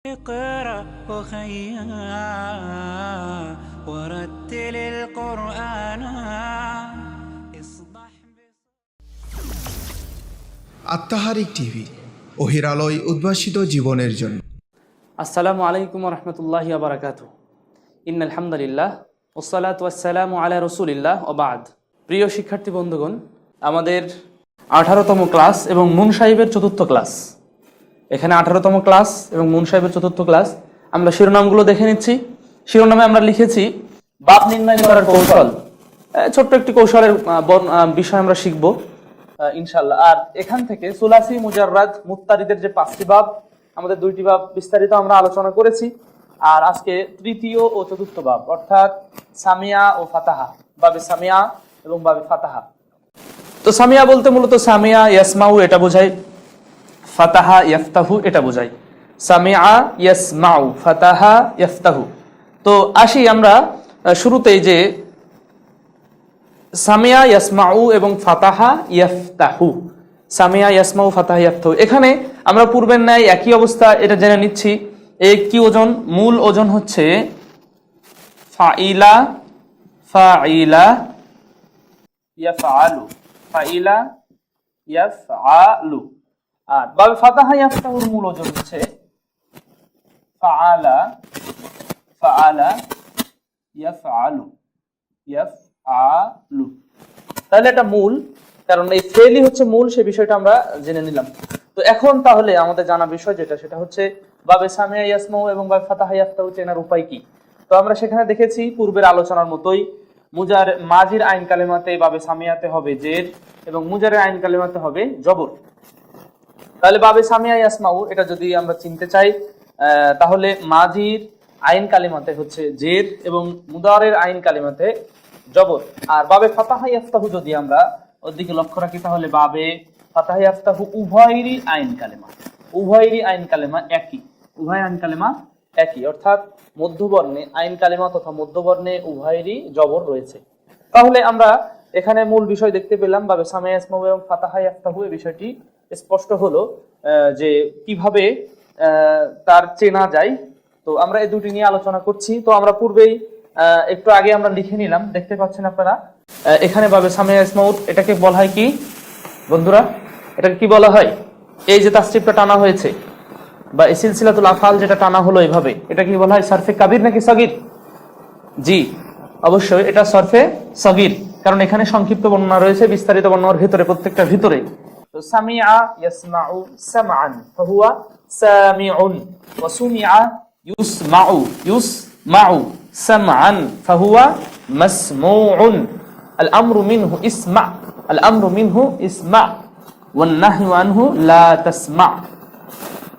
اقرأ وخيا ورتل القرآن اصبح আত্মাহারিক TV ওহির আলোয় উদ্ভাসিত জীবনের জন্য। আসসালামু আলাইকুম রহমতুল্লাহি ওয়া বারাকাতুহু। ইন্নাল হামদুলিল্লাহ ওয়াসসালাতু ওয়াসসালামু আলা রাসূলিল্লাহ ওয়া বা'দ। প্রিয় শিক্ষার্থী বন্ধুগণ, আমাদের 18তম ক্লাস এবং মুন সাহেবের 4র্থ ক্লাস। এখানে 18তম ক্লাস এবং মুন সাহেবের 4র্থ ক্লাস। আমরা শিরোনামগুলো দেখে নিচ্ছি। শিরোনামে আমরা লিখেছি বাব নির্ণয় করার কৌশল। ছোট্ট একটি কৌশলের বিষয় আমরা শিখব ইনশাআল্লাহ। আর এখান থেকে সুলাসি, মুজাররাদ, মুত্তারিদের যে 5টি বাব, আমাদের 2টি বাব বিস্তারিত আমরা আলোচনা করেছি। আর আজকে 3য় ও 4র্থ বাব, অর্থাৎ সামিয়া ও ফাতাহা, বাবে সামিয়া এবং বাবে ফাতাহা। তো সামিয়া বলতে মূলত সামিয়া ইয়াসমাউ এটা বোঝায়, ফাতাহা ইয়াফতাহু এটা বোঝায়। সামিয়া ইয়াসমাউ, ফাতাহা ইয়াফতাহু। তো আসি আমরা শুরুতেই যে সামিয়া ইয়াসমাউ এবং ফাতাহা ইয়াফতাহু, সামিয়া ইয়াসমাউ ফাতাহা ইয়াফতাহু, এখানে আমরা পূর্বের ন্যায় একই অবস্থা এটা জেনে নিচ্ছি। কি ওজন? মূল ওজন হচ্ছে ফাইলা, ফাইলা ইয়াফআলু, ফাইলা ইয়াফআলু। আর বাবে ফাতাহা ইয়াফতাহুর মূল ওজন হচ্ছে ফাআলা, ফাআলা ইয়াফআলু, ইয়াফআলু। তাহলে এটা মূল, কারণ এই ফেলই হচ্ছে মূল, সেই বিষয়টা আমরা জেনে নিলাম। তো এখন তাহলে আমাদের জানা বিষয় যেটা, সেটা হচ্ছে বাবে সামিয়া ইয়াসমাউ এবং বাবে ফাতাহা ইয়াফতাহু চেনার উপায় কি। তো আমরা সেখানে দেখেছি পূর্বের আলোচনার মতোই মাজির আইন কালেমাতে বাবে সামিয়াতে হবে জের এবং মুজারের আইন কালেমাতে হবে জবর। তাহলে বাবে সামিয়া ইয়াসমাউ এটা যদি আমরা চিনতে চাই, তাহলে মাজির আইন কালিমাতে হচ্ছে জের এবং মুদারের আইন কালিমাতে জবর। আর বাবে ফাতাহা ইয়াফতাহু যদি আমরা ওর দিকে লক্ষ্য রাখি, তাহলে বাবে ফাতাহা ইয়াফতাহু উভয়েরই আইন কালেমা, উভয়েরই আইন কালেমা একই, উভয় আইন কালেমা একই, অর্থাৎ মধ্যবর্ণে আইন কালেমা তথা মধ্যবর্ণে উভয়েরই জবর রয়েছে। তাহলে আমরা এখানে মূল বিষয় দেখতে পেলাম বাবে সামিয়া ইয়াসমাউ এবং ফাতাহা ইয়াফতাহু। এই বিষয়টি স্পষ্ট হলো যে কিভাবে তার চেনা যায়। তো আমরা এই দুটি নিয়ে আলোচনা করছি। তো আমরা পূর্বেই একটু আগে আমরা লিখে নিলাম, দেখতে পাচ্ছেন আপনারা এখানে বাবে সামিয়া ইয়াসমাউ, এটাকে বলা হয় কি বন্ধুরা? এটাকে কি বলা হয়? এই যে তাসরিফটা টানা হয়েছে বা সিলসিলাতুল আফআল যেটা টানা হলো এভাবে, এটা কি বলা হয়? সরফে কাবির নাকি সগীর? জি, অবশ্যই এটা সরফে সগীর, কারণ এখানে সংক্ষিপ্ত বর্ণনা রয়েছে, বিস্তারিত বর্ণনার ভিতরে, প্রত্যেকটা ভিতরে। তো সামিআ ইয়াসমাউ সামআন ফাহুয়া সামিউন, ওয়া সুমিআ ইউসমাউ, ইউসমাউ সামআন ফাহুয়া মাসমুউন। আল আমরু মিনহু ইসমা, আল আমরু মিনহু ইসমা ওয়ান নাহয়ু আনহু লা তাসমা।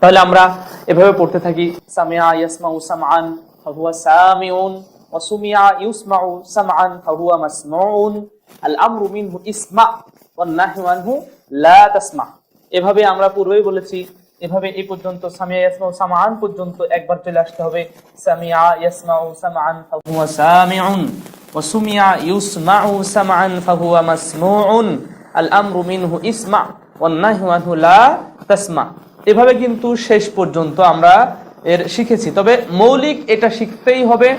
তাহলে আমরা এভাবে পড়তে থাকি, সামিআ ইয়াসমাউ সামআন ফাহুয়া সামিউন, ওয়া সুমিআ ইউসমাউ সামআন ফাহুয়া মাসমুউন, আল আমরু মিনহু ইসমা ওয়ান নাহয়ু আনহু লা তাসমা। এভাবে আমরা পূর্বেই বলেছি, এভাবে এই পর্যন্ত সামিয়া ইয়াসমাউ সামআন পর্যন্ত একবার চলে আসতে হবে। সামিয়া ইয়াসমাউ সামআন ফাহুয়া সামিউন, ওয়া সুমিয়া ইউসমাউ সামআন ফাহুয়া মাসমুউন, আল আমরু মিনহু ইসমা ওয়ান নাহয়ু আনহু লা তাসমা। এভাবে কিন্তু শেষ পর্যন্ত আমরা এর শিখেছি। তবে মৌলিক এটা শিখতেই হবে।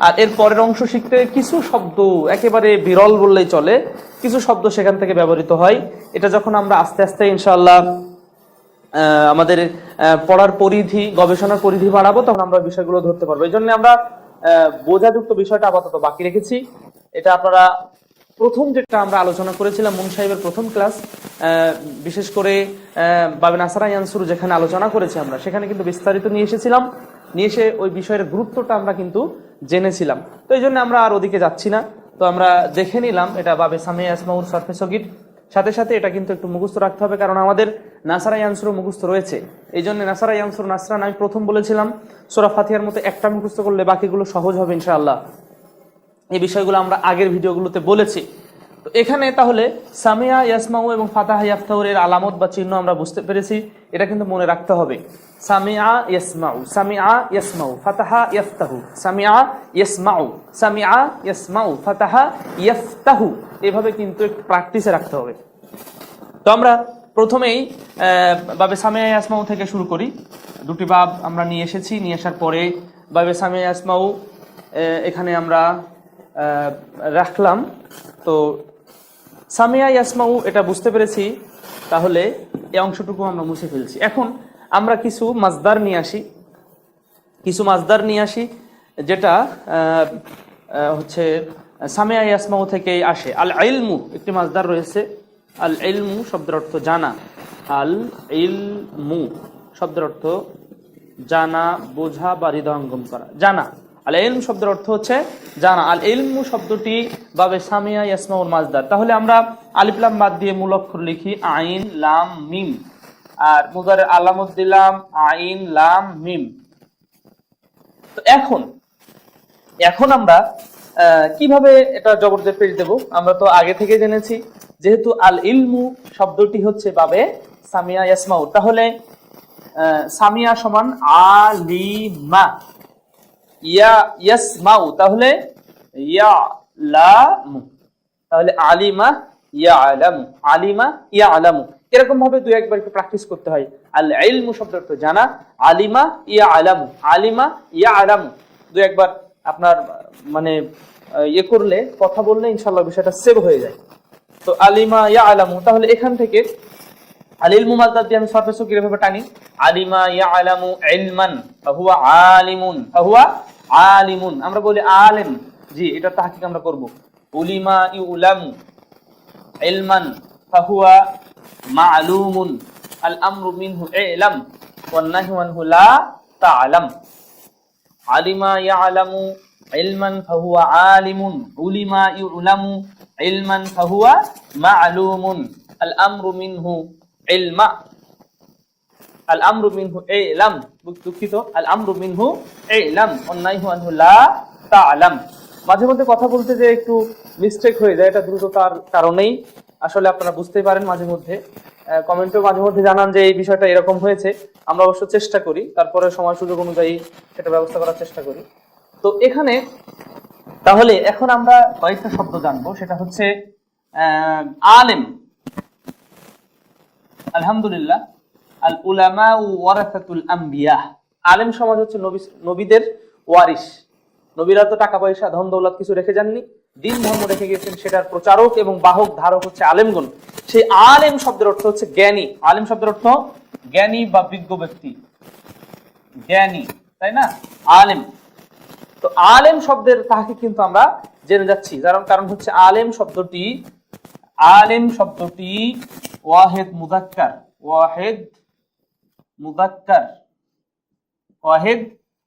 আর এর পরের অংশ শিখতে কিছু শব্দ একেবারে বিরল বললেই চলে, কিছু শব্দ সেখান থেকে ব্যবহৃত হয়। এটা যখন আমরা আস্তে আস্তে ইনশাআল্লাহ আমাদের পড়ার পরিধি, গবেষণার পরিধি বাড়াবো, তখন আমরা বিষয়গুলো ধরতে পারবো। এই জন্য আমরা বোঝাযুক্ত বিষয়টা আপাতত বাকি রেখেছি। এটা আপনারা প্রথম যেটা আমরা আলোচনা করেছিলাম মুন সাহেবের প্রথম ক্লাস, বিশেষ করে বাবে নাসারা ইয়ানসুর যেখানে আলোচনা করেছি আমরা, সেখানে কিন্তু বিস্তারিত নিয়ে এসেছিলাম, নিয়ে এসে ওই বিষয়ের গুরুত্বটা আমরা কিন্তু জেনেছিলাম। তো এই জন্য আমরা আর ওদিকে যাচ্ছি না। তো আমরা দেখে নিলাম এটা বাবে সামিয়া ইয়াসমাউর সরফে সগীর। সাথে সাথে এটা কিন্তু একটু মুখস্থ রাখতে হবে, কারণ আমাদের নাসারা ইয়ানসুরও মুখস্থ রয়েছে। এই জন্য নাসারা ইয়ানসুর, নাসরান আমি প্রথম বলেছিলাম সূরা ফাতিহার মতো একটা মুখস্থ করলে বাকিগুলো সহজ হবে ইনশাআল্লাহ। এই বিষয়গুলো আমরা আগের ভিডিওগুলোতে বলেছি। তো এখানে তাহলে সামিয়া ইয়াসমাউ এবং ফাতাহা ইয়াফতাহুর এর আলামত বা চিহ্ন আমরা বুঝতে পেরেছি। এটা কিন্তু মনে রাখতে হবে, সামিয়া ইয়াসমাউ, সামিয়া ইয়াসমাউ, ফাতাহা ইয়াফতাহু, সামিয়া ইয়াসমাউ, সামিয়া ইয়াসমাউ, ফাতাহা ইয়াফতাহু, এভাবে কিন্তু একটু প্র্যাকটিসে রাখতে হবে। তো আমরা প্রথমেই বাবে সামিয়া ইয়াসমাউ থেকে শুরু করি। দুটি বাব আমরা নিয়ে এসেছি, নিয়ে আসার পরে বাবে সামিয়া ইয়াসমাউ এখানে আমরা রাখলাম। তো সামিয়া ইয়াসমাউ এটা বুঝতে পেরেছি, তাহলে এই অংশটুকু আমরা মুছে ফেলছি। এখন আমরা কিছু মাজদার নিয়ে আসি, যেটা হচ্ছে সামিয়া ইয়াসমাউ থেকেই আসে। আল ইলমু একটি মাজদার রয়েছে। আল ইলমু শব্দের অর্থ জানা। আল ইলমু শব্দের অর্থ জানা, বোঝা বা হৃদয়ঙ্গম করা, জানা। আল ইলম শব্দের অর্থ হচ্ছে জানা। আল ইলমু শব্দটি বাবে সামিয়া ইয়াসমাউর মাজদার। তাহলে আমরা আলিফ লাম বাদ দিয়ে মূল অক্ষর লিখি আইন লাম মিম, আর মুজারের আলামত দিলাম আইন লাম মিম। তো এখন আমরা কিভাবে এটা জবরজের পেশ দেব? আমরা তো আগে থেকে জেনেছি, যেহেতু আল ইলমু শব্দটি হচ্ছে বাবে সামিয়া ইয়াসমাউ, তাহলে সামিয়া সমান আলিমা, ইয়া ইয়াসমাউ তাহলে ইয়ালামু, তাহলে আলিমা ইয়ালামু, আলিমা ইয়ালামু। এরকম ভাবে দুই একবার একটু প্র্যাকটিস করতে হয়। আল ইলমু শব্দ অর্থ জানা, আলিমা ইয়ালামু, আলিমা ইয়ালামু। দুই একবার আপনার মানে করলে, কথা বললে ইনশাআল্লাহ বিষয়টা সেভ হয়ে যায়। তো আলিমা ইয়ালামু, তাহলে এখান থেকে আল ইলমু মাজদার দিয়ে আমি সরফে সকির এভাবে টানি, আলিমা ইয়ালামু ইলমান ফাহুয়া আলিমুন, ফাহুয়া আলিমুন। আমরা বলি আলেম, জি এটা তাহকিক আমরা করব। উলিমা ইউলামু ইলমান ফাহুয়া মা'লুমুন, আল আমরু মিনহু ইলম ওয়ান নাহয়ু আনহু লা তা'লাম। আলিমা ইয়ালামু ইলমান ফাহুয়া আলিমুন, উলিমা ইউলামু ইলমান ফাহুয়া মা'লুমুন, আল আমরু মিনহু ইলমা, আল আমরু মিনহু ইলম, দুঃখিত, আল আমরু মিনহু ইলম ওয়ান নাহয়ু আনহু লা তা'লাম। মাঝে মধ্যে কথা বলতে যে একটু মিস্টেক হয়ে যায়, এটা দ্রুততার কারণেই আসলে আপনারা বুঝতেই পারেন। মাঝে মধ্যে কমেন্টেও মাঝে মধ্যে জানান যে এই বিষয়টা এরকম হয়েছে। আমরা অবশ্য চেষ্টা করি, তারপরে সময় সুযোগ অনুযায়ী সেটা ব্যবস্থা করার চেষ্টা করি। তো এখানে তাহলে এখন আমরা কয়েকটা শব্দ জানবো, সেটা হচ্ছে আলেম। আলহামদুলিল্লাহ, আল উলামা ওয়ারাসাতুল আম্বিয়া, আলেম সমাজ হচ্ছে নবীদের ওয়ারিস। নবীরা তো টাকা পয়সা ধন দৌলত কিছু রেখে যাননি, দিন ধর্ম রেখে গেছেন, সেটার প্রচারক এবং বাহক ধারক হচ্ছে আলেমগণ। সেই আলেম শব্দের অর্থ হচ্ছে জ্ঞানী। আলেম শব্দের অর্থ জ্ঞানী বা বিজ্ঞ ব্যক্তি, জ্ঞানী, তাই না? আলেম। তো আলেম শব্দের তাহকিক কিন্তু আমরা জেনে যাচ্ছি, কারণ হচ্ছে আলেম শব্দটি ওয়াহিদ মুযাক্কার, ওয়াহিদ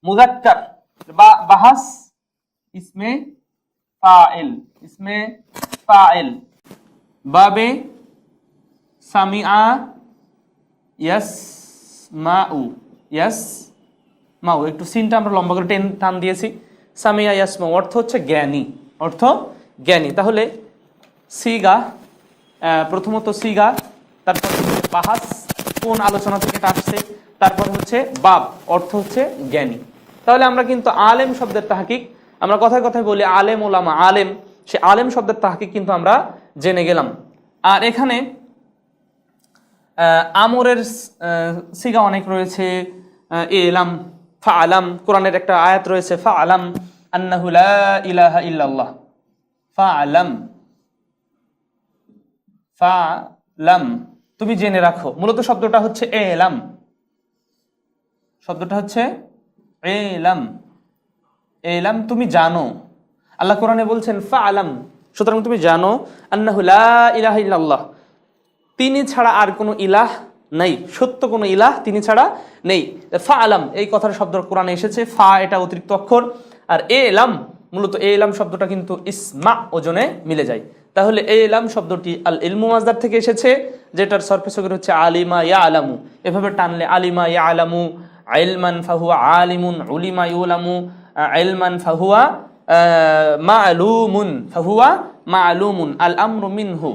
মুযাক্কার বা বাহাস ইসমে ফাইল, বাবে সামিআ ইয়াসমাউ, একটু সিনটা আমরা লম্বা করে টান দিয়েছি। সামিআ ইয়াসমাউ অর্থ হচ্ছে জ্ঞানী, অর্থ জ্ঞানী। তাহলে সিগা, প্রথমত সিগা, তারপর বাহাস কোন আলোচনা থেকে আসছে, তারপর হচ্ছে বাব অর্থ হচ্ছে জ্ঞানী। তাহলে আমরা কিন্তু আলেম শব্দের তাহকিক, আমরা কথায় কথায় বলি আলেম ওলামা, আলেম, সে আলেম শব্দের তাহকিক কিন্তু আমরা জেনে গেলাম। আর এখানে আমরের সিগা অনেক রয়েছে, ইলাম, ফাআলাম, কোরআনের একটা আয়াত রয়েছে ফাআলাম আন্নাহু লা ইলাহা ইল্লাল্লাহ, ফাআলাম তুমি জেনে রাখো। মূলত শব্দটা হচ্ছে এলাম, শব্দটা হচ্ছে এলাম, তুমি জানো। আল্লাহ কোরআনে বলছেন ফাআলাম, সুতরাং তুমি জানো, আন্নাহু লা ইলাহা ইল্লাল্লাহ, তিনি ছাড়া আর কোনো ইলাহ নেই, সত্য কোনো ইলাহ তিনি ছাড়া নেই। ফাআলাম এই কথার শব্দ কোরআনে এসেছে, ফা এটা অতিরিক্ত অক্ষর, আর এলাম মূলত এলাম শব্দটা কিন্তু ইসমা ওজনে মিলে যায়। তাহলে এলাম শব্দটি আল ইলমু মাজদার থেকে এসেছে, যেটার সরফে সগীর হচ্ছে আলিমা ইয়ালামু। এভাবে টানলে আলিমা ইয়ালামু ইলমান ফাহুয়া আলিমুন, উলিমা ইউলামু ইলমান ফাহুয়া মা'লুমুন, আল আমরু মিনহু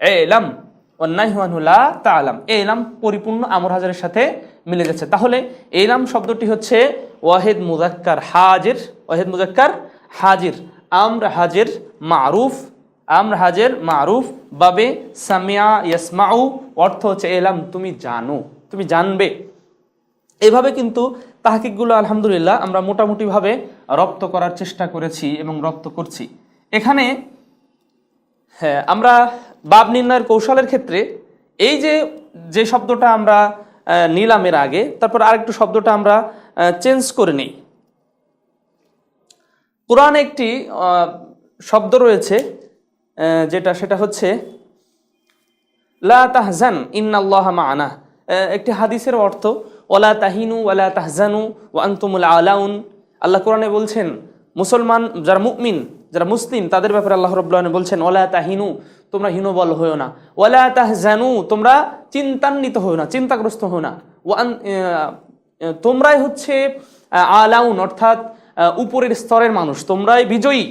ইলম ওয়ান নাহয়ু আনহু লা তা'লাম। এলাম পরিপূর্ণ আমর হাজারের সাথে মিলে যাচ্ছে। তাহলে এলাম শব্দটি হচ্ছে ওয়াহিদ মুযাক্কার হাজির, ওয়াহিদ মুযাক্কার হাজির, আমর হাজির, মারুফ আমর হাজের মারুফ, বাবে সামিয়া ইয়াসমাউ অর্থ হচ্ছে এলাম তুমি জানো, তুমি জানবে। এভাবে কিন্তু তাহকিকগুলো আলহামদুলিল্লাহ আমরা মোটামুটিভাবে রপ্ত করার চেষ্টা করেছি এবং রপ্ত করছি। এখানে হ্যাঁ, আমরা বাব নির্ণয়ের কৌশলের ক্ষেত্রে এই যে শব্দটা আমরা নিলাম এর আগে, তারপর আরেকটু শব্দটা আমরা চেঞ্জ করে নিই। কোরআনে একটি শব্দ রয়েছে সেটা হচ্ছে লা তাহজান ইন্নাল্লাহা মা'ানা। একটি হাদিসের অর্থ ওয়ালা তাহিনু ওয়ালা তাহজানু ওয়া আনতুমুল আলাউন। আল্লাহ কোরআনে বলছেন মুসলমান যারা মুমিন, যারা মুসলিম, তাদের ব্যাপারে আল্লাহ রাব্বুল আলামিন বলছেন ওয়ালা তাহিনু, তোমরা হীনবল হয়ো না, ওয়ালা তাহজানু, তোমরা চিন্তান্বিত হয়ো না, চিন্তাগ্রস্ত হয়ো না, তোমরাই হচ্ছে আলাউন অর্থাৎ উপরের স্তরের মানুষ, তোমরাই বিজয়ী।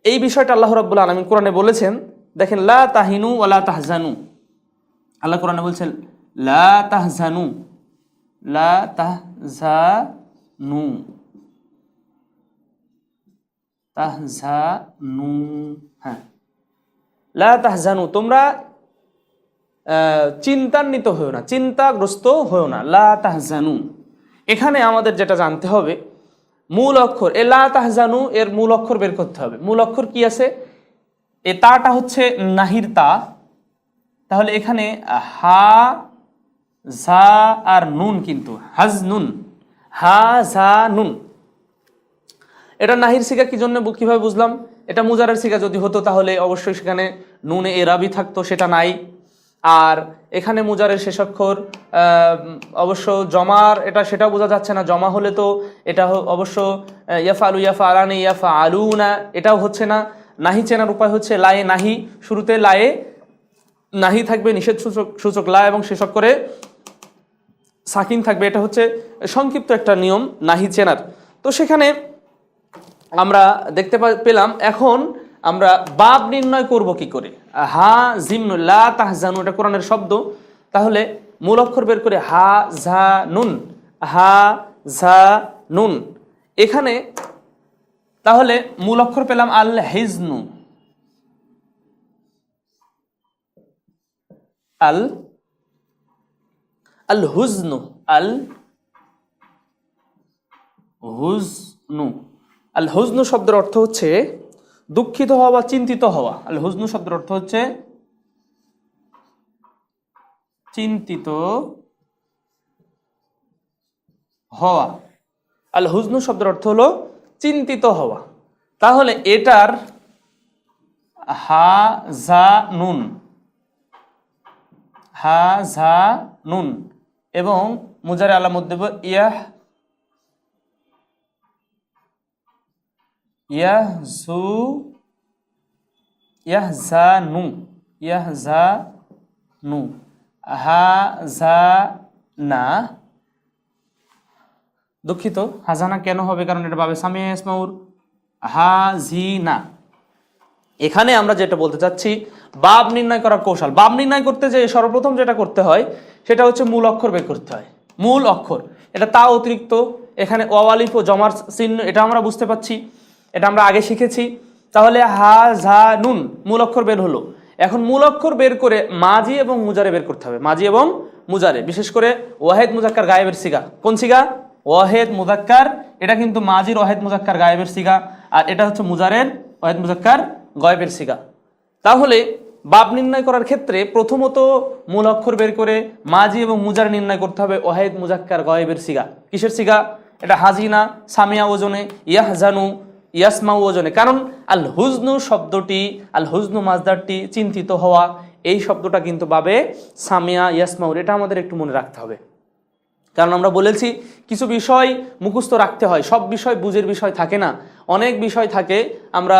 এই বিষয়টা আল্লাহ রাব্বুল আলামিন কোরআনে বলেছেন। দেখেন লা তাহিনু ওয়ালা তাহজানু, আল্লাহ কোরআনে বলছেন লা তাহজানু, লা তাহজানু, তাহজানু, হ্যাঁ, লা তাহজানু, তোমরা চিন্তান্বিত হয়েও না, চিন্তাগ্রস্ত হয়েও না, লা তাহজানু। এখানে আমাদের যেটা জানতে হবে মূল অক্ষর এ লা তাহজানু এর মূল অক্ষর বের করতে হবে। মূল অক্ষর কি আছে? এ তাটা হচ্ছে নাহির তা, তাহলে এখানে হা জা আর নুন, কিন্তু হাজনুন, হা জা নুন, এটা নাহির সিগা কি জন্য, কিভাবে বুঝলাম? এটা মুজারের সিগা যদি হতো তাহলে অবশ্যই সেখানে নুনে এরাবি থাকতো, সেটা নাই। আর এখানে মুজারের শেষ অক্ষর অবশ্য জমার, এটা সেটাও বোঝা যাচ্ছে না। জমা হলে তো এটা অবশ্য ইয়াফালু ইয়াফালানি ইয়াফালুনা, এটাও হচ্ছে না। নাহি চেনার উপায় হচ্ছে লায়ে নাহি, শুরুতে লায়ে নাহি থাকবে, নিষেধ সূচক লা, এবং শেষ অক্ষরে সাকিন থাকবে। এটা হচ্ছে সংক্ষিপ্ত একটা নিয়ম নাহি চেনার। তো সেখানে আমরা দেখতে পেলাম এখন আমরা বাব নির্ণয় করব কি করে। হা জিম লা তাহজানু, এটা কোরআনের শব্দ, তাহলে মূল অক্ষর বের করে হা ঝা নুন, হা ঝা নুন। এখানে তাহলে মূল অক্ষর পেলাম আল হিজনু, আল আল হুজনু, আল হুজনু। আল হুজনু শব্দের অর্থ হচ্ছে দুঃখিত হওয়া বা চিন্তিত হওয়া। আল হুজনু শব্দের অর্থ হচ্ছে চিন্তিত হওয়া। আল হুজনু শব্দের অর্থ হলো চিন্তিত হওয়া। তাহলে এটার হা জা নুন, হা ঝা নুন এবং মুজারে আলামত দেব ইয়াহ, ইয়াহজু, ইয়াহজানু, ইয়াহজানু, হাজানা। দুঃখিত, হাজানা কেন হবে? কারণ এটা বাবে সামিয়া ইসমাউর, হাজিনা। এখানে আমরা যেটা বলতে চাচ্ছি বাব নির্ণয় করার কৌশল। বাব নির্ণয় করতে যে সর্বপ্রথম যেটা করতে হয় সেটা হচ্ছে মূল অক্ষর বের করতে হয়। মূল অক্ষর, এটা তা অতিরিক্ত, এখানে ওয়ালিফ ও জমার চিহ্ন, এটা আমরা বুঝতে পাচ্ছি, এটা আমরা আগে শিখেছি। তাহলে হা ঝা নুন মূল অক্ষর বের হলো। এখন মূল অক্ষর বের করে মাজি এবং মুজারে বের করতে হবে। মাজি এবং মুজারে, বিশেষ করে ওয়াহেদ মুজাক্কার গায়েবের সিগা। কোন সিগা? ওয়াহেদ মুজাক্কার। এটা কিন্তু মাজির ওয়াহেদ মুজাক্কার গায়েবের সিগা, আর এটা হচ্ছে মুজারের ওয়াহেদ মুজাক্কার গায়েবের সিগা। তাহলে বাব নির্ণয় করার ক্ষেত্রে প্রথমত মূল অক্ষর বের করে মাজি এবং মুজার নির্ণয় করতে হবে ওয়াহেদ মুজাক্কার গায়েবের সিগা। কিসের সিগা? এটা হাজিনা, সামিয়া ওজনে, ইয়াহজানু, ইয়াসমাউ ওজনে। কারণ আল হুজনু শব্দটি, আল হুজনু মাজদারটি চিন্তিত হওয়া, এই শব্দটা কিন্তু বাবে সামিয়া ইয়াসমাউর, এটা আমাদের একটু মনে রাখতে হবে। কারণ আমরা বলেছি কিছু বিষয় মুখস্থ রাখতে হয়, সব বিষয় বুঝের বিষয় থাকে না, অনেক বিষয় থাকে। আমরা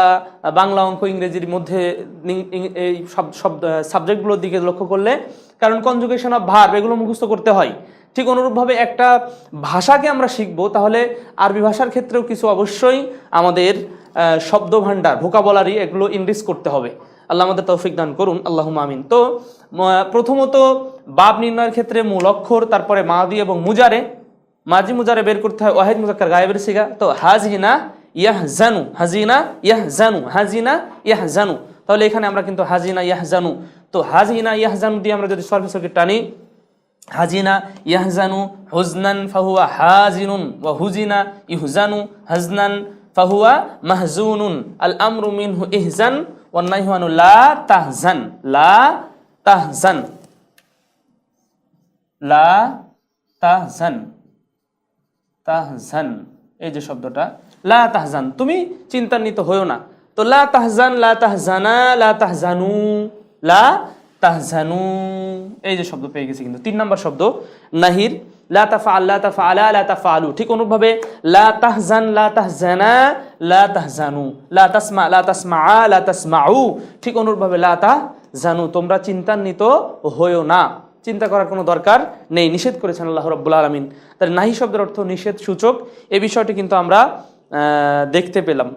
বাংলা, অঙ্ক, ইংরেজির মধ্যে এই সব সাবজেক্টগুলোর দিকে লক্ষ্য করলে, কারণ কনজুগেশন অফ ভার্ব এগুলো মুখস্থ করতে হয়। ঠিক অনুরূপভাবে একটা ভাষাকে আমরা শিখবো, তাহলে আরবি ভাষার ক্ষেত্রেও কিছু অবশ্যই আমাদের শব্দ ভাণ্ডার, ভোকাবুলারি এগুলো ইনরিচ করতে হবে। আল্লাহ আমাদের তৌফিক দান করুন, আল্লাহুম্মা আমিন। তো প্রথমত বাব নির্ণয়ের ক্ষেত্রে মূল অক্ষর, তারপরে মাদি এবং মুজারে, মাজি মুজারে বের করতে হয় ওয়াহিদ মুজাক্কার গায়েবের সিগা। তো হাজিনা, ইয়াহজানু, হাজিনা ইয়াহজানু, হাজিনা ইয়াহজানু। তাহলে এখানে আমরা কিন্তু হাজিনা ইয়াহজানু, তো হাজিনা ইয়াহজানু দিয়ে আমরা যদি সরফে সরকে টানি, হাজিনা ইয়াহজানু হুজনান ফাহুয়া হাজিনুন, ওয়া হুজিনা ইহজানু হাজনান ফাহুয়া মাহজুনুন। আল আমরু মিনহু ইহজান ওয়ান নাহয়ু আনহু লা তাহজান, লা তাহজান, লা তাহজান, তাহজান, এই যে শব্দটা লা তাহজান, তুমি চিন্তান্বিত হইও না। তো লা তাহজান, লা তাহজানা, লা তাহজানু, লা তাহজানু, এই যে শব্দ পেয়ে গেছি কিন্তু 3 নম্বর শব্দ নাহির, লা তাফআল, লা তাফআলা, লা তাফআলু। ঠিক অনুরূপভাবে লা তাহজান, লা তাহজানা, লা তাহজানু, লা তাসমা, লা তাসমাআ, লা তাসমাউ। ঠিক অনুরূপভাবে লা তাহজানু, তোমরা চিন্তান্বিত হইও না, চিন্তা করার কোনো দরকার নেই, নিষেধ করেছেন আল্লাহ রাব্বুল আলামিন। তাহলে নাহি শব্দের অর্থ নিষেধ সূচক, এই বিষয়টি কিন্তু আমরা দেখতে পেলাম।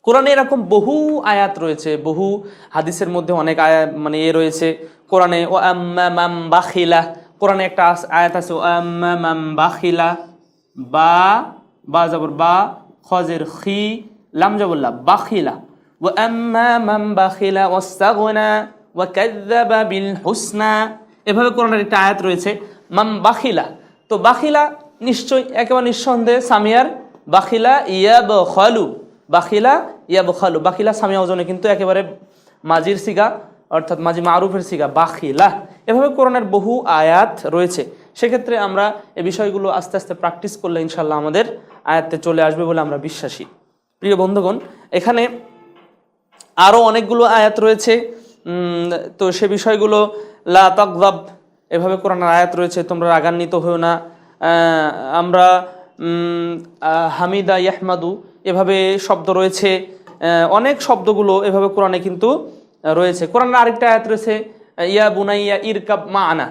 কোরআনে এরকম বহু আয়াত রয়েছে, বহু হাদিসের মধ্যে অনেক আয়াত মানে রয়েছে কোরআনে। ও আম্মা মাম বাখিলা, কোরআনে একটা আয়াত আছে ও আম্মা মাম বাখিলা, বা বা জবর বা, খজের খি, লাম জবরলা, বাখিলা। ও আম্মা মাম বাখিলা ওয়াস্তাগনা ওয়া কাযযাবা বিল হুসনা, এভাবে কোরআনের একটা আয়াত রয়েছে মাম বাখিলা। তো বাখিলা নিশ্চয়ই একেবারে নিঃসন্দেহে সামিয়ার বাখিলা ইয়াবখালু, বাখিলা ইয়াবখালু, বাখিলা সামিয়া ওজনে কিন্তু একেবারে মাজির সিগা, অর্থাৎ মাজি মারুফের সিগা বাখিলা। এভাবে কোরআনের বহু আয়াত রয়েছে। সেক্ষেত্রে আমরা এই বিষয়গুলো আস্তে আস্তে প্র্যাকটিস করলে ইনশাল্লাহ আমাদের আয়াতে চলে আসবে বলে আমরা বিশ্বাসী। প্রিয় বন্ধুগণ, এখানে আরও অনেকগুলো আয়াত রয়েছে, তো সে বিষয়গুলো লা তাগযাব, এভাবে কোরআনের আয়াত রয়েছে, তোমরা রাগান্বিত হও না। আমরা হামিদা ইয়াহমাদু, এভাবে শব্দ রয়েছে, অনেক শব্দগুলো এভাবে কোরআনে কিন্তু রয়েছে। কোরআনের আরেকটা আয়াত রয়েছে ইয়া বুনাইয়া ইরকাব মা'না,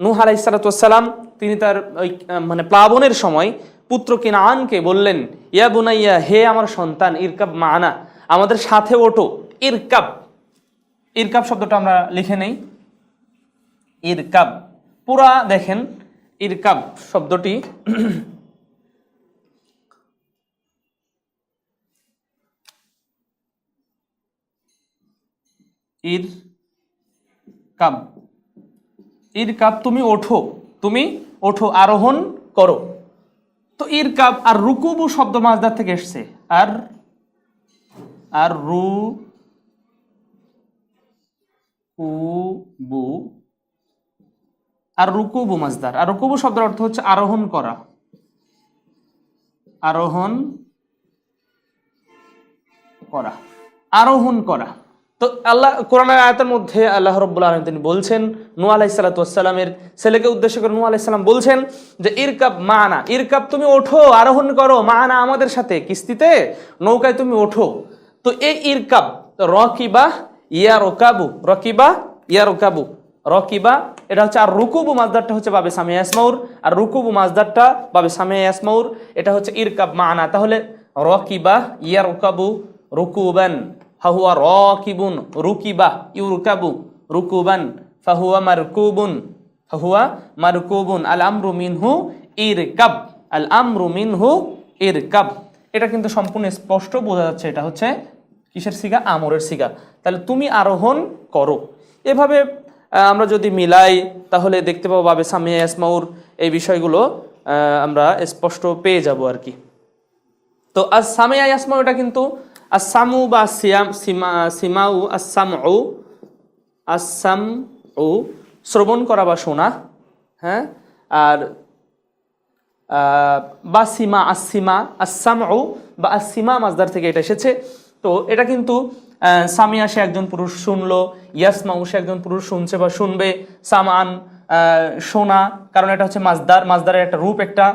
নূহ আলাইহিস সালাতু ওয়াস সালাম তিনি তার ওই মানে প্লাবনের সময় পুত্র কিনআনকে বললেন ইয়া বুনাইয়া, হে আমার সন্তান, ইরকাব মা'না, আমাদের সাথে ওঠো। ইরকাব, ইরকাব শব্দটা আমরা লিখে নেই, ইরকাব পুরা দেখেন, ইরকাব শব্দটি ইরকাব, ইরকাব তুমি ওঠো, তুমি ওঠো, আরোহণ করো। তো ইরকাব আর রুকুবু শব্দ মাজদার থেকে এসছে, আর আর রুকুবু, আর রুকুবু মাজদার, আর রুকুবু শব্দের অর্থ হচ্ছে আরোহণ করা, আরোহণ করা, আরোহণ করা। তো আল্লাহ কোরআনের আয়াতের মধ্যে আল্লাহ রাব্বুল আলামিন তিনি বলছেন নূহ আলাইহিস সালাতু ওয়াস সালামের ছেলেকে উদ্দেশ্য করে নূহ আলাইহিস সালাম বলছেন যে ইরকাব মা'না, ইরকাব তুমি ওঠো, আরোহণ করো, মা'না আমাদের সাথে, কিস্তিতে নৌকায় তুমি ওঠো। তো এই ইরকাব রাকিবা ইয়ারকাবু, রাকিবা ইয়ারকাবু, রাকিবা এটা হচ্ছে, আর রুকুবু মাজদারটা হচ্ছে বাবে সামিয়া ইয়াসমাউর, আর রুকুবু মাজদারটা বাবে সামিয়া ইয়াসমাউর, এটা হচ্ছে ইরকাব মা'না। তাহলে রাকিবা ইয়ারকাবু রুকুবান ফাহুয়া রাকিবুন, রুকিবা ইউরকাবু রুকুবান ফাহুয়া মারকুবুন, ফাহুয়া মারকুবুন। আল আমরু মিনহু ইরকাব, আল আমরু মিনহু ইরকাব, এটা কিন্তু সম্পূর্ণ স্পষ্ট বোঝা যাচ্ছে এটা হচ্ছে কিসের সিগা, আমরের সিগা। তাহলে তুমি আরোহণ করো। এভাবে আমরা যদি মিলাই তাহলে দেখতে পাবো বাবে সামিয়া ইয়াসমাউর এই বিষয়গুলো আমরা স্পষ্ট পেয়ে যাব আর কি। তো আস সামিয়া ইয়াসমাউ এটা কিন্তু আসামু বা সিয়াম সিমাউ, আসামউ, আসামউ শ্রবণ করা বা শোনা, হ্যাঁ, আর বা সিমা, আসিমা, আসামউ বা আসিমা মাজদার থেকে এটা এসেছে। তো এটা কিন্তু সামিয়া সে একজন পুরুষ শুনলো, ইয়াসমাউ সে একজন পুরুষ শুনছে বা শুনবে, সামান শোনা, কারণ এটা হচ্ছে মাজদার, মাজদারের একটা রূপ একটা,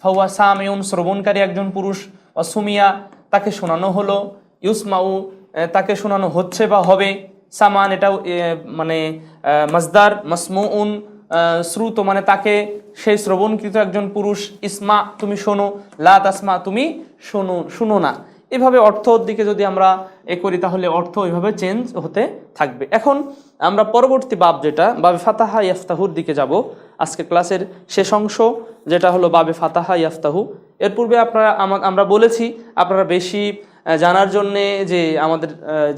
ফাহুয়া সামিউন শ্রবণকারী একজন পুরুষ, অসুমিয়া তাকে শোনানো হলো, ইউসমাউ তাকে শোনানো হচ্ছে বা হবে, সামান এটাও মানে মাজদার, মাসমুউন শ্রুত মানে তাকে, সেই শ্রবণকৃত একজন পুরুষ, ইসমা তুমি শোনো, লা তাসমা তুমি শোনো না, এভাবে অর্থর দিকে যদি আমরা করি তাহলে অর্থ ওইভাবে চেঞ্জ হতে থাকবে। এখন আমরা পরবর্তী বাব যেটা বাবে ফাতাহা ইয়াফতাহুর দিকে যাব, আজকে ক্লাসের শেষ অংশ যেটা হলো বাবে ফাতাহা ইয়াফতাহু। এর পূর্বে আমরা বলেছি আপনারা বেশি জানার জন্যে যে আমাদের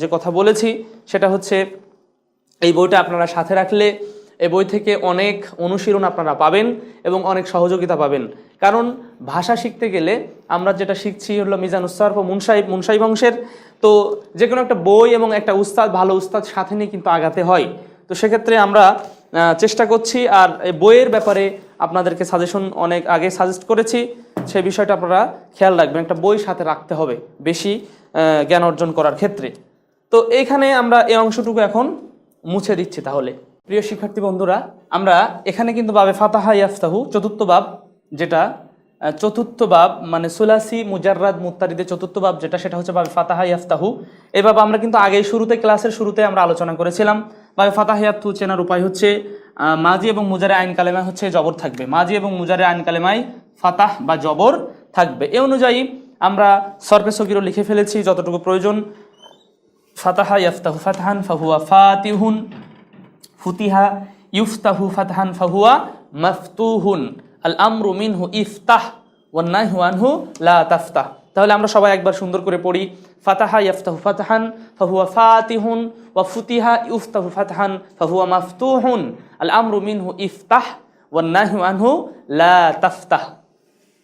যে কথা বলেছি সেটা হচ্ছে এই বইটা আপনারা সাথে রাখলে এই বই থেকে অনেক অনুশীলন আপনারা পাবেন এবং অনেক সহযোগিতা পাবেন। কারণ ভাষা শিখতে গেলে আমরা যেটা শিখছি হলো মিজানুস সরফ ও মুনসাইব অংশের, তো যে কোনো একটা বই এবং একটা উস্তাদ, ভালো উস্তাদ সাথে নিয়ে কিন্তু আগাতে হয়। তো সেক্ষেত্রে আমরা চেষ্টা করছি, আর এই বইয়ের ব্যাপারে আপনাদেরকে সাজেশন অনেক আগে সাজেস্ট করেছি, সেই বিষয়টা আপনারা খেয়াল রাখবেন, একটা বই সাথে রাখতে হবে বেশি জ্ঞান অর্জন করার ক্ষেত্রে। তো এইখানে আমরা এই অংশটুকু এখন মুছে দিচ্ছি। তাহলে প্রিয় শিক্ষার্থী বন্ধুরা, আমরা এখানে কিন্তু বাবে ফাতাহা ইয়াফতাহু চতুর্থ বাব, যেটা চতুর্থ বাব মানে সুলাসি মুজাররাদ মুত্তারিদের চতুর্থ বাব যেটা, সেটা হচ্ছে বাবে ফাতাহা ইয়াফতাহু। এই বাব আমরা কিন্তু আগেই ক্লাসের শুরুতে আমরা আলোচনা করেছিলাম। বাবে ফাতাহা ইয়াফতাহু চেনার উপায় হচ্ছে মাজি এবং মুজারে আইন কালেমায় হচ্ছে জবর থাকবে, মাজি এবং মুজারে আইন কালেমায় ফাতাহ বা জবর থাকবে। এ অনুযায়ী আমরা সরফে সগীরও লিখে ফেলেছি যতটুকু প্রয়োজন। ফাতাহা ইয়াফতাহু ফাতহান ফাহুয়া ফাতিহুন, ফুতিহা ইফতাহু ফাতহান ফাহুয়া মাফতুহুন, আল আমরু মিনহু ইফতাহ ওয়ান নাহয়ু আনহু লা তাফতাহ। তাহলে আমরা সবাই একবার সুন্দর করে পড়ি, ফাতাহা ইয়াফতাহু ফাতহান ফাহুয়া ফাতিহুন, ওয়া ফুতিহা ইফতাহু ফাতহান ফাহুয়া মাফতুহুন, আল আমরু মিনহু ইফতাহ ওয়ান নাহয়ু আনহু লা তাফতাহ।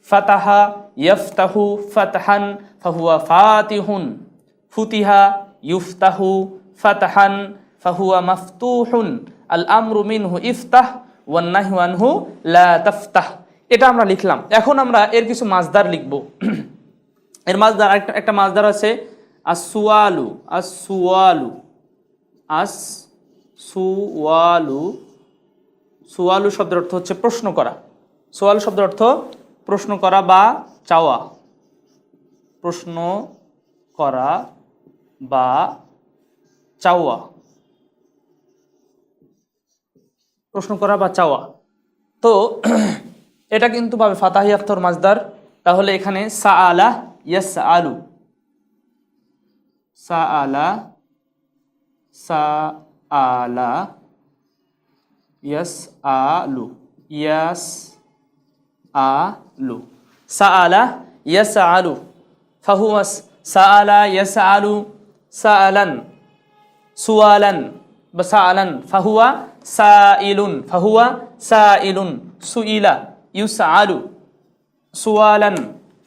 ফাতাহা ইয়াফতাহু ফাতহান ফাহুয়া ফাতিহুন, ফুতিহা ইফতাহু ফাতহান ফাহুয়া মাফতুহুন, আল আমরু মিনহু ইফতাহ ওয়ান নাহয়ু আনহু লা তাফতাহ। এটা আমরা লিখলাম। এখন আমরা এর কিছু মাসদার লিখব। এর মাসদার একটা মাসদার আছে আসুয়ালু, আসুয়ালু, আসুয়ালু। সুয়ালু শব্দের অর্থ হচ্ছে প্রশ্ন করা। সুয়ালু শব্দের অর্থ প্রশ্ন করা বা চাওয়া, প্রশ্ন করা বা চাওয়া, প্রশ্ন করা বা চাওয়া। তো এটা কিন্তু পাবে ফাতাহা ইয়াফতাহুর মাসদার। তাহলে এখানে সাআলা ইয়াসআলু, সাআলা, সাআলা ইয়াসআলু, ইয়াসআলু, সাআলা ইয়াসআলু ফাহুয়া সাআলা ইয়াসআলু সাআলান, সুআলান বা সাআলান ফাহুয়া সাইলুন, ফাহুয়া সাইলুন, সুইলা ইউসআলু, সুআলান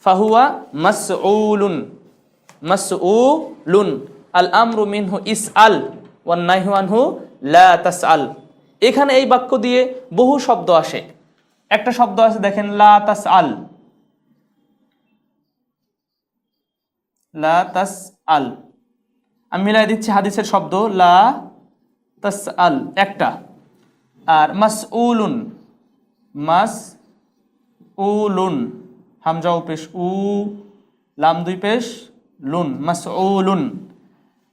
ফাহুয়া মাসউলুন, মাসউলুন, আল আমরু মিনহু ইসআল ওয়ান নাহয়ু আনহু লা তাসআল। এখানে এই বাক্য দিয়ে বহু শব্দ আসে। একটা শব্দ আছে দেখেন, লা তাসআল, লা তাসআল। আমি মিলাই দিচ্ছি হাদিসের শব্দ লা তাসআল একটা, আর মাসউলুন, মাসউলুন, হামজা ও পেশ উ, লাম দুই পেশ লুন, মাসউলুন।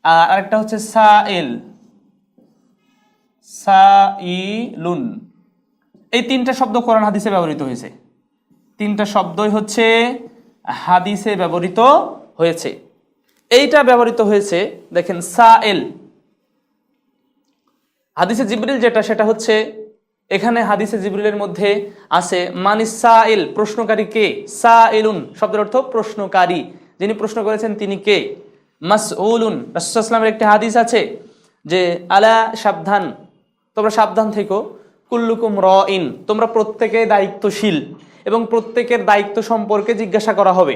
আর আরেকটা হচ্ছে সাইল, সাইলুন। এই তিনটা শব্দ কোরআন হাদিসে ব্যবহৃত হয়েছে। তিনটা শব্দই হচ্ছে হাদিসে ব্যবহৃত হয়েছে। এইটা ব্যবহৃত হয়েছে দেখেন সাইল, হাদিসে জিবরিল যেটা, সেটা হচ্ছে এখানে হাদিসে জিবরিলের মধ্যে আছে মানিস সাইল, প্রশ্নকারী কে, সাইলুন শব্দের অর্থ প্রশ্নকারী, যিনি প্রশ্ন করেছেন তিনি কে। মাসউলুন, রাসূলুল্লাহ সাল্লাল্লাহু আলাইহি ওয়াসাল্লামের একটি হাদিস আছে যে আলা সাবধান, তোমরা সাবধান থেকো, কুল্লুকুম রাইন, তোমরা প্রত্যেকে দায়িত্বশীল এবং প্রত্যেকের দায়িত্ব সম্পর্কে জিজ্ঞাসা করা হবে।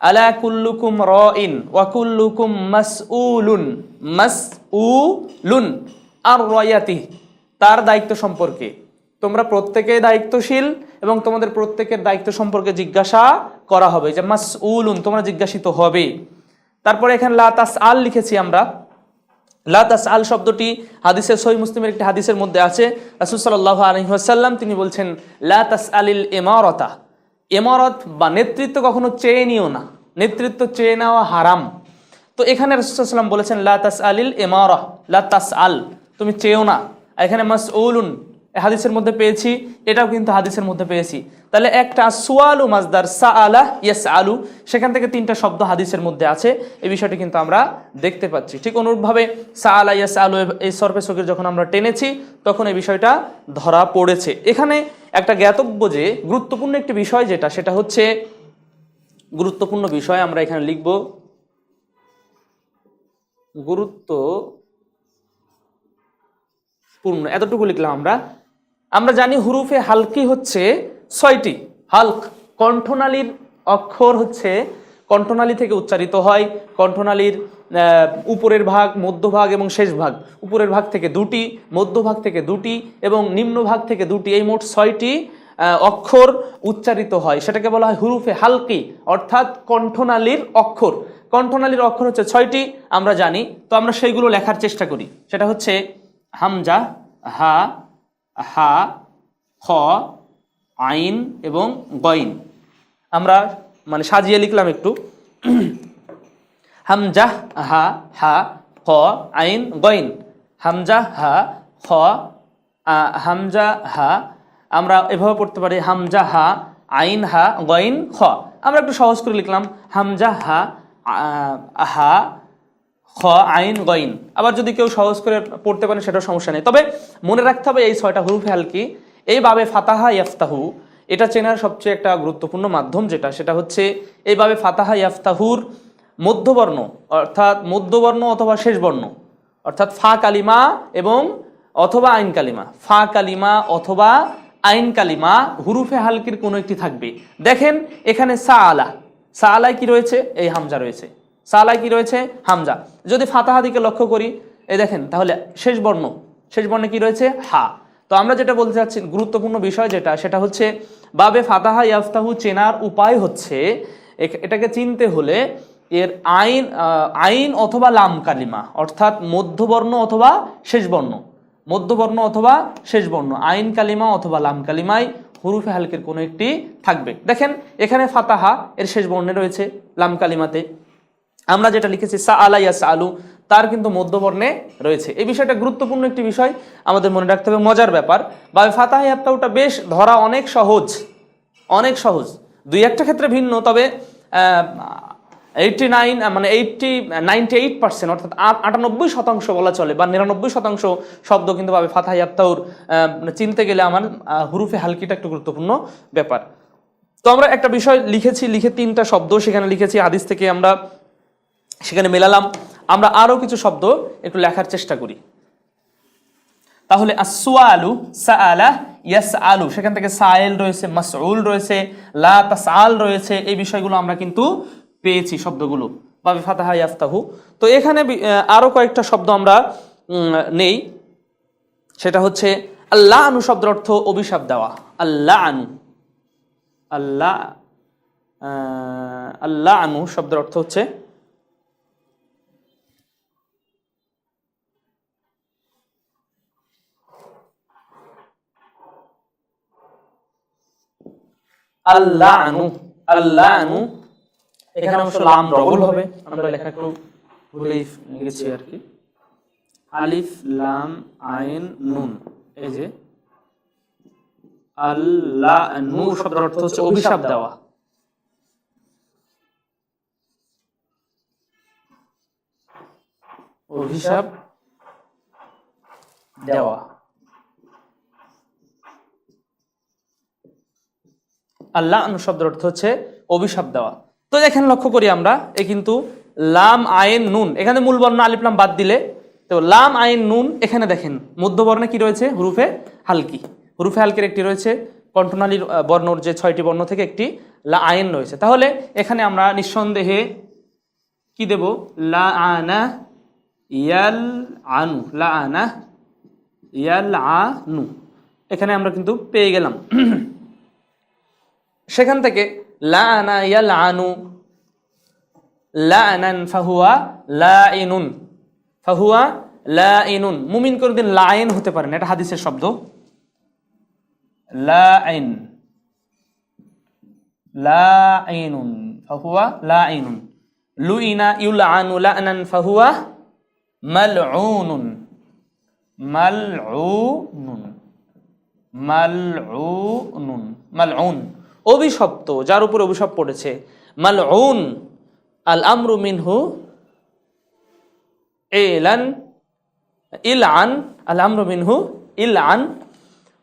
আলা কুল্লুকুম রাইন ওয়া কুল্লুকুম মাসউলুন, মাসউলুন আর রায়াতি, তার দায়িত্ব সম্পর্কে। তোমরা প্রত্যেকে দায়িত্বশীল এবং তোমাদের প্রত্যেকের দায়িত্ব সম্পর্কে জিজ্ঞাসা করা হবে, যে মাসউলুন, তোমরা জিজ্ঞাসিত হবে। তারপরে এখানে লা তাসআল লিখেছি আমরা। লা তাসআল শব্দটি হাদিসের সহিহ মুসলিমের একটি হাদিসের মধ্যে আছে। রাসূল সাল্লাল্লাহু আলাইহি ওয়াসাল্লাম তিনি বলছেন লা তাসআলিল ইমারাতা, ইমারত বা নেতৃত্ব কখনো চেয়ে নিও না, নেতৃত্ব চেয়ে নেওয়া হারাম। তো এখানে রাসূল সাল্লাল্লাহু আলাইহি ওয়াসাল্লাম বলেছেন লা তাসআলিল ইমারা, লা তাসআল, তুমি চেয়েও না। এখানে মাসউলুন, হাদিসের মধ্যে পেয়েছি, এটাও কিন্তু হাদিসের মধ্যে পেয়েছি। তাহলে একটা সুয়ালু মাজদার সাআলা ইয়াসআলু, সেখান থেকে 3টা শব্দ হাদিসের মধ্যে আছে, এই বিষয়টি কিন্তু আমরা দেখতে পাচ্ছি। ঠিক অনুরূপভাবে সাআলা ইয়াসআলু এই সরফে সগীর যখন আমরা টেনেছি তখন এই বিষয়টা ধরা পড়েছে। এখানে একটা জ্ঞাতব্য যে গুরুত্বপূর্ণ একটি বিষয় যেটা, সেটা হচ্ছে গুরুত্বপূর্ণ বিষয় আমরা এখানে লিখব গুরুত্বপূর্ণ, এতটুকু লিখলাম আমরা জানি হুরুফে হালকি হচ্ছে 6টি। হালক কণ্ঠনালীর অক্ষর হচ্ছে, কণ্ঠনালী থেকে উচ্চারিত হয়। কণ্ঠনালীর উপরের ভাগ, মধ্যভাগ এবং শেষ ভাগ। উপরের ভাগ থেকে 2টি, মধ্যভাগ থেকে 2টি এবং নিম্নভাগ থেকে 2টি, এই মোট 6টি অক্ষর উচ্চারিত হয়। সেটাকে বলা হয় হুরুফে হালকি, অর্থাৎ কণ্ঠনালীর অক্ষর। কণ্ঠনালীর অক্ষর হচ্ছে 6টি আমরা জানি, তো আমরা সেইগুলো লেখার চেষ্টা করি। সেটা হচ্ছে হামজা, হা, হা, খ, আইন এবং গইন। আমরা মানে সাজিয়ে লিখলাম একটু। হামজা, হা, হা, খ, আইন, গইন। হামজা, হা, খ, হামজা, হা, আমরা এভাবে পড়তে পারি হামজা, হা, আইন, হা, গইন, খ। আমরা একটু সহজ করে লিখলাম হামজা, হা, হা, খ, আইন, গইন। আবার যদি কেউ সহজ করে পড়তে পারেন সেটাও সমস্যা নেই, তবে মনে রাখতে হবে এই 6টা হুরুফে হালকি এইভাবে ফাতাহা ইয়াফতাহু, এটা চেনার সবচেয়ে একটা গুরুত্বপূর্ণ মাধ্যম যেটা, সেটা হচ্ছে এইভাবে ফাতাহা ইয়াফতাহুর মধ্যবর্ণ, অর্থাৎ মধ্যবর্ণ অথবা শেষ বর্ণ, অর্থাৎ ফা কালিমা এবং অথবা আইন কালিমা, ফা কালিমা অথবা আইন কালিমা হুরুফে হালকির কোনো একটি থাকবে। দেখেন এখানে সাআলা, সাআলায় কি রয়েছে? এই হামজা রয়েছে। সাআলায় কি রয়েছে? হামজা। যদি ফাতাহা দিকে লক্ষ্য করি, এই দেখেন, তাহলে শেষ বর্ণে কি রয়েছে? হা। তো আমরা যেটা বলতে চাচ্ছি গুরুত্বপূর্ণ বিষয় যেটা, সেটা হচ্ছে বাবে ফাতাহা ইয়াফতাহু চেনার উপায় হচ্ছে, এটাকে চিনতে হলে এর আইন অথবা লাম কালিমা, অর্থাৎ মধ্যবর্ণ অথবা শেষ বর্ণ, মধ্যবর্ণ অথবা শেষ বর্ণ, আইন কালিমা অথবা লাম কালিমায় হুরুফে হালকের কোনো একটি থাকবে। দেখেন এখানে ফাতাহা এর শেষ বর্ণে রয়েছে, লাম কালিমাতে আমরা যেটা লিখেছি সাআলা ইয়াসআলু, তার কিন্তু মধ্যবর্ণে রয়েছে। এই বিষয়টা গুরুত্বপূর্ণ একটি বিষয়, আমাদের মনে রাখতে হবে। মজার ব্যাপার, বা ফাতাহা ইয়াফতাহুটা বেশ ধরা অনেক সহজ, অনেক সহজ। 2-1টা ক্ষেত্রে ভিন্ন, তবে 98% অর্থাৎ 98% বলা চলে, বা 99% শব্দ কিন্তু ভাবে ফাতাহা ইয়াফতাহুর চিনতে গেলে আমার হুরুফে হালকিটা একটু গুরুত্বপূর্ণ ব্যাপার। তো আমরা একটা বিষয় লিখে 3টা শব্দ সেখানে লিখেছি হাদিস থেকে, আমরা সেখানে মেলালাম। আমরা আরো কিছু শব্দ একটু লেখার চেষ্টা করি। তাহলে আসওয়ালু, সাআলা, ইয়াসআলু, সেখান থেকে সাইল রয়েছে, মাসউল রয়েছে, লা তাসআল রয়েছে, এই বিষয়গুলো আমরা কিন্তু পেয়েছি শব্দগুলো বাবে ফাতাহা ইয়াফতাহু। তো এখানে আরো কয়েকটা শব্দ আমরা নেই, সেটা হচ্ছে আল্লাহ আনু শব্দের অর্থ অভিশাপ দেওয়া। আল্লাহ আনু, আল্লাহ আনু শব্দের অর্থ হচ্ছে আল্লাহ আনু, আল্লাহ আনু। এখানে অবশ্য লাম ডবল হবে, আমরা লেখা একটু ভুলেই লিখেছি আর কি। আলিফ লাম আইন নুন, এই যে আল্লাহ আনু শব্দের অর্থ হচ্ছে অভিশাপ দেওয়া। অভিশাপ দেওয়া। আল্লাহ শব্দের অর্থ হচ্ছে অভিশাপ দেওয়া। তো এখানে লক্ষ্য করি আমরা, কিন্তু লাম আইন নুন, এখানে মূল বর্ণ আলিফ লাম বাদ দিলে, তো লাম আইন নুন, এখানে দেখেন মধ্যবর্ণে কি রয়েছে? হুরুফে হালকি। হুরুফে হালকির একটি রয়েছে, কণ্ঠনালীর বর্ণর যে 6টি বর্ণ থেকে একটি লা আইন রয়েছে। তাহলে এখানে আমরা নিঃসন্দেহে কি দেব? লা আনা ইয়াল আনু, লা আনা ইয়াল আনু, এখানে আমরা কিন্তু পেয়ে গেলাম। সেখান থেকে লা আনা ইয়াল আনু, লা আনান ফাহুয়া লাইনুন, ফাহুয়া লাইনুন। মুমিন করে দিন লাইন হতে পারে না, এটা হাদিসের শব্দ। লাইন, লাইনুন, ফাহুয়া লাইনুন। লুইনা ইউলআনু লা'নান ফাহুয়া মালউনুন, মালউনুন। মালউনুন, মালউন অভিশপ্ত, যার উপরে অভিশাপ পড়েছে। মালউন আল আমরু মিনহু ইলান, ইলআন আল আমরু মিনহু ইলআন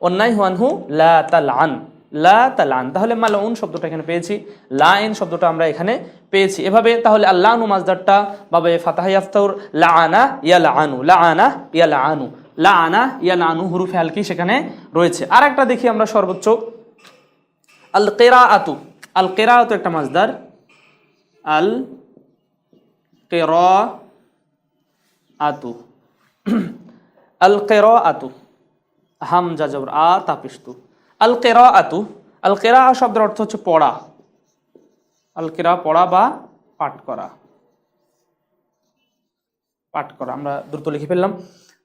ওয়ান্নাহু আনহু লা তালআন, লা তালআন। তাহলে মালউন শব্দটা এখানে পেয়েছি, লাইন শব্দটা আমরা এখানে পেয়েছি। এভাবে তাহলে আল্লাহনু মাজদারটা বাবে ফাতাহা ইয়াফতাউর লাআনা ইয়ালআনু, লাআনা ইয়ালআনু, লাআনা ইয়ালআনু হুরুফে হালকি সেখানে রয়েছে। আর একটা দেখি আমরা সর্বোচ্চ আল কিরাআতু, আল কিরাআতু একটা মাজদার, আল কিরাআতু, আল কিরাআতু হামজা জবর আ তাপিস্তু, আল কিরাআতু, আল কিরাআ শব্দের অর্থ হচ্ছে পড়া, আল কিরা পড়া বা পাঠ করা, পাঠ করা। আমরা দ্রুত লিখে ফেললাম।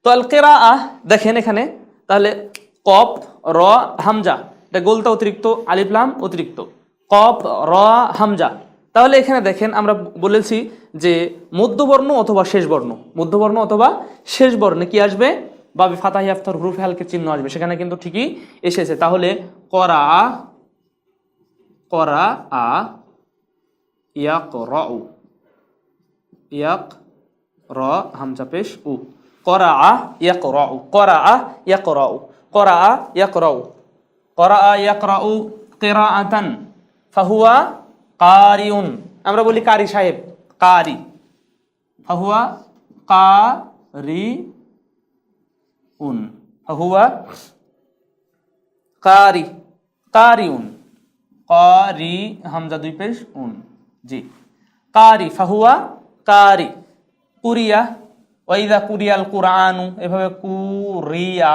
তো আল কিরাআ দেখেন এখানে তাহলে কফ র হামজা, এটা গোলতা অতিরিক্ত, আলিফ লাম অতিরিক্ত, কফ র হামজা। তাহলে এখানে দেখেন আমরা বলেছি যে মধ্যবর্ণ অথবা শেষ বর্ণ, মধ্যবর্ণ অথবা শেষ বর্ণে কি আসবে? বাবে ফাতাহ ইয়াফতার হুরুফে হালকের চিহ্ন আসবে, সেখানে কিন্তু ঠিকই এসেছে। তাহলে করা, করা আ ইয়াকরাউ, ইয়াকর হামজা পেশ উ, করা ইয়াকরাউ, করা ইয়াকরাউ, করা ইয়াকরাউ, করা ইয়াকরাউ কিরাআতান ফাহুয়া কারিউন। আমরা বলি কারি সাহেব, কারি, ফাহুয়া কারিউন, ফাহুয়া কারি, কারিউন, কারি হামজা দুই পেশ উন, জি কারি, ফাহুয়া কারি। কুরিয়া ওয়াইদা কুরিয়াল কুরআনু, এভাবে কুরিয়া,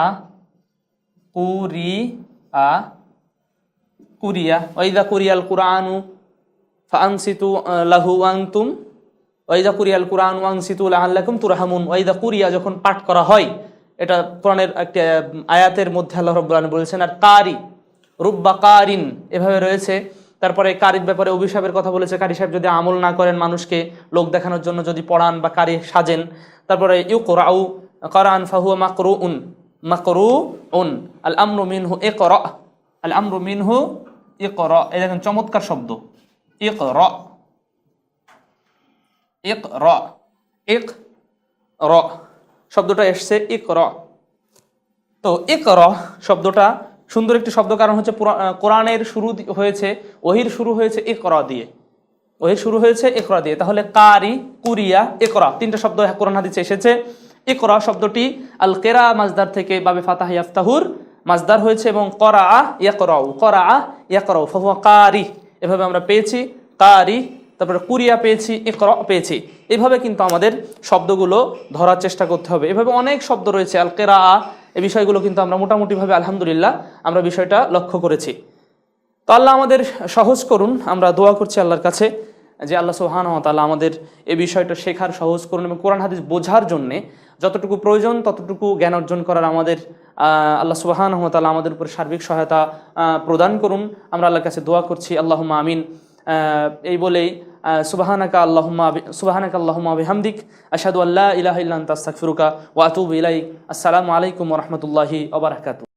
কুরিয়া, কুরিয়া ওয়াইদা কুরিয়াল কুরআনু ফাআনসিতু লাহু আনতুম, ওয়াইদা কুরিয়াল কুরআনু আনসিতু লাআল্লাকুম তুরহামুন। ওয়াইদা কুরিয়া যখন পাঠ করা হয়, এটা কোরআনের একটা আয়াতের মধ্যে আল্লাহ রাব্বুল আলামিন বলেছেন। আর কারি, রুব্বা কারিন এভাবে রয়েছে। তারপরে কারির ব্যাপারে অভিশাপের কথা বলেছে, কারি সাহেব যদি আমল না করেন, মানুষকে লোক দেখানোর জন্য যদি পড়ান বা কারি সাজেন। তারপরে ইউকরাউ কারান ফাহুয়া মাকরুউন, মাকরুউন, আল আমরু মিনহু ইকরা, আল আমরু মিনহু ইকরা। এই দেখেন চমৎকার শব্দ, ইকরা, ইকরা, ইকরা শব্দটা এসছে ইকরা। তো ইকরা শব্দটা সুন্দর একটি শব্দ, কারণ হচ্ছে কোরআনের শুরু হয়েছে, ওহির শুরু হয়েছে ইকরা দিয়ে, ওহির শুরু হয়েছে ইকরা দিয়ে। তাহলে কারি, কুরিয়া, ইকরা তিনটা শব্দ কোরআন হাদিসে এসেছে। ইকরা শব্দটি আল কিরা মাজদার থেকে বাবে ফাতাহ ইয়াফতাহুর মাজদার হয়েছে, এবং করা ইয়াকরাউ, করা ইয়াকরাউ ফাহুয়া কারি এভাবে আমরা পেয়েছি, কারি। তারপরে কুরিয়া পেয়েছি, ইকরা পেয়েছি। এইভাবে কিন্তু আমাদের শব্দগুলো ধরার চেষ্টা করতে হবে। এভাবে অনেক শব্দ রয়েছে আল কিরা, এই বিষয়গুলো কিন্তু আমরা মোটামুটিভাবে আলহামদুলিল্লাহ আমরা বিষয়টা লক্ষ্য করেছি। তো আল্লাহ আমাদের সহজ করুন, আমরা দোয়া করছি আল্লাহর কাছে যে আল্লাহ সুবহানাহু ওয়া তাআলা আমাদের এই বিষয়টা শেখার সহজ করুন, এবং কোরআন হাদিস বোঝার জন্যে যতটুকু প্রয়োজন ততটুকু জ্ঞান অর্জন করার আমাদের আল্লাহ সুবহানাহু ওয়া তাআলা আমাদের উপর সার্বিক সহায়তা প্রদান করুন। আমরা আল্লাহর কাছে দোয়া করছি, আল্লাহুম্মা আমিন। এই বলেই সুবহানাকা আল্লাহুম্মা বিহামদিক আশহাদু আল্লা ইলাহা ইল্লা আনতা আস্তাগফিরুকা ওয়া আতুবু ইলাইক। আসসালামু আলাইকুম ওয়া রাহমাতুল্লাহি ওয়া বারাকাতুহু।